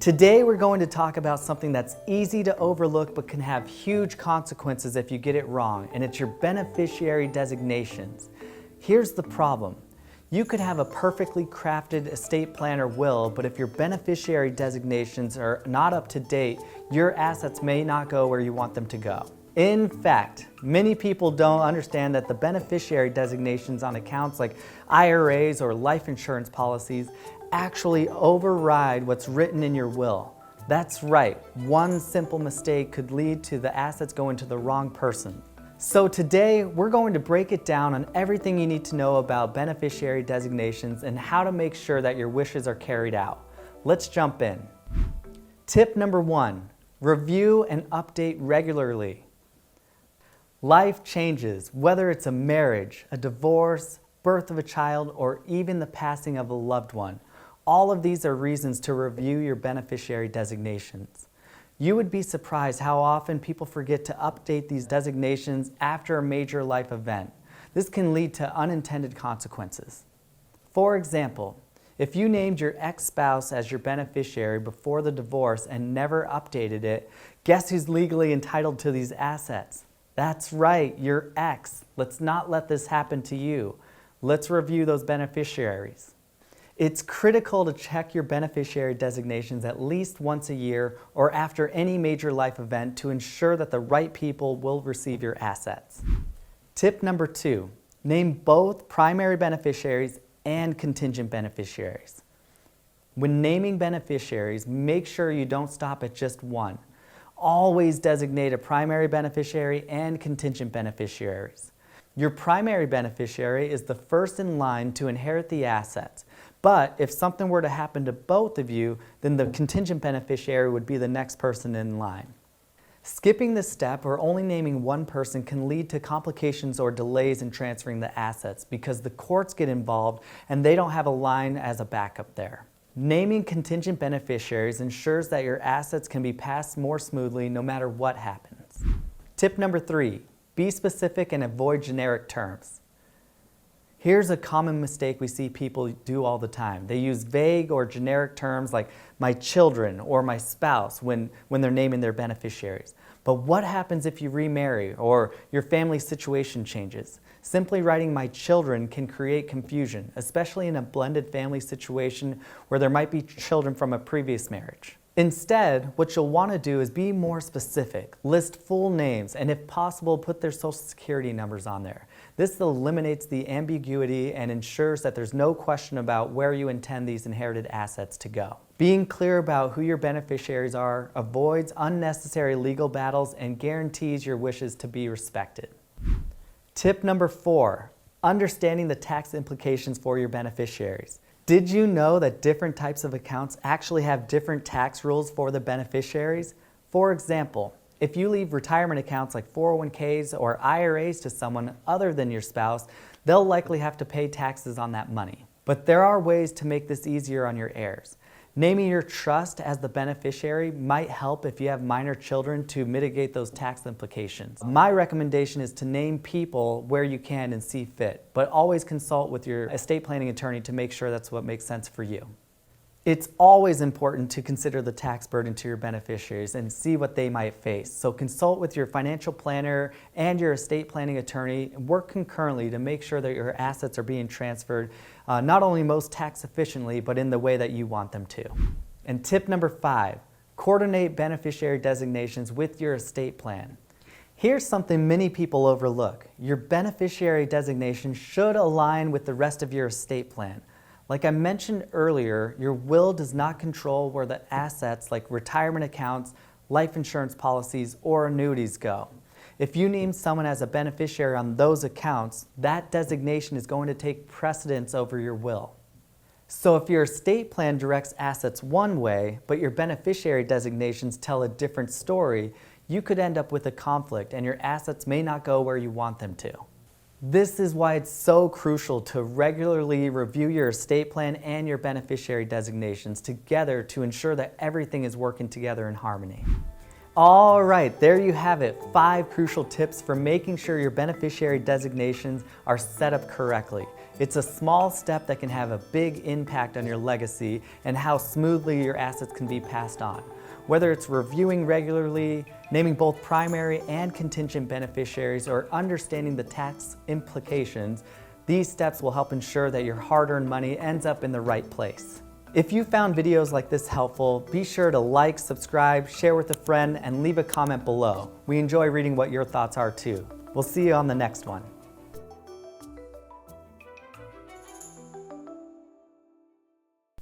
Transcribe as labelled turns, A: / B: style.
A: Today we're going to talk about something that's easy to overlook but can have huge consequences if you get it wrong, and it's your beneficiary designations. Here's the problem. You could have a perfectly crafted estate plan or will, but if your beneficiary designations are not up to date, your assets may not go where you want them to go. In fact, many people don't understand that the beneficiary designations on accounts like IRAs or life insurance policies actually override what's written in your will. That's right, one simple mistake could lead to the assets going to the wrong person. So today, we're going to break it down on everything you need to know about beneficiary designations and how to make sure that your wishes are carried out. Let's jump in. Tip number 1, review and update regularly. Life changes, whether it's a marriage, a divorce, birth of a child, or even the passing of a loved one. All of these are reasons to review your beneficiary designations. You would be surprised how often people forget to update these designations after a major life event. This can lead to unintended consequences. For example, if you named your ex-spouse as your beneficiary before the divorce and never updated it, guess who's legally entitled to these assets? That's right, your ex. Let's not let this happen to you. Let's review those beneficiaries. It's critical to check your beneficiary designations at least once a year or after any major life event to ensure that the right people will receive your assets. Tip number 2, name both primary beneficiaries and contingent beneficiaries. When naming beneficiaries, make sure you don't stop at just one. Always designate a primary beneficiary and contingent beneficiaries. Your primary beneficiary is the first in line to inherit the assets, but if something were to happen to both of you, then the contingent beneficiary would be the next person in line. Skipping this step or only naming one person can lead to complications or delays in transferring the assets because the courts get involved and they don't have a line as a backup there. Naming contingent beneficiaries ensures that your assets can be passed more smoothly no matter what happens. Tip number 3, be specific and avoid generic terms. Here's a common mistake we see people do all the time. They use vague or generic terms like my children or my spouse when they're naming their beneficiaries. But what happens if you remarry or your family situation changes? Simply writing my children can create confusion, especially in a blended family situation where there might be children from a previous marriage. Instead, what you'll want to do is be more specific, list full names, and if possible, put their social security numbers on there. This eliminates the ambiguity and ensures that there's no question about where you intend these inherited assets to go. Being clear about who your beneficiaries are avoids unnecessary legal battles and guarantees your wishes to be respected. Tip number 4, understanding the tax implications for your beneficiaries. Did you know that different types of accounts actually have different tax rules for the beneficiaries? For example, if you leave retirement accounts like 401ks or IRAs to someone other than your spouse, they'll likely have to pay taxes on that money. But there are ways to make this easier on your heirs. Naming your trust as the beneficiary might help if you have minor children to mitigate those tax implications. My recommendation is to name people where you can and see fit, but always consult with your estate planning attorney to make sure that's what makes sense for you. It's always important to consider the tax burden to your beneficiaries and see what they might face. So consult with your financial planner and your estate planning attorney and work concurrently to make sure that your assets are being transferred not only most tax efficiently, but in the way that you want them to. And tip number 5, coordinate beneficiary designations with your estate plan. Here's something many people overlook. Your beneficiary designation should align with the rest of your estate plan. Like I mentioned earlier, your will does not control where the assets like retirement accounts, life insurance policies, or annuities go. If you name someone as a beneficiary on those accounts, that designation is going to take precedence over your will. So if your estate plan directs assets one way, but your beneficiary designations tell a different story, you could end up with a conflict and your assets may not go where you want them to. This is why it's so crucial to regularly review your estate plan and your beneficiary designations together to ensure that everything is working together in harmony. All right, there you have it, 5 crucial tips for making sure your beneficiary designations are set up correctly. It's a small step that can have a big impact on your legacy and how smoothly your assets can be passed on. Whether it's reviewing regularly, naming both primary and contingent beneficiaries, or understanding the tax implications, these steps will help ensure that your hard-earned money ends up in the right place. If you found videos like this helpful, be sure to like, subscribe, share with a friend, and leave a comment below. We enjoy reading what your thoughts are too. We'll see you on the next one.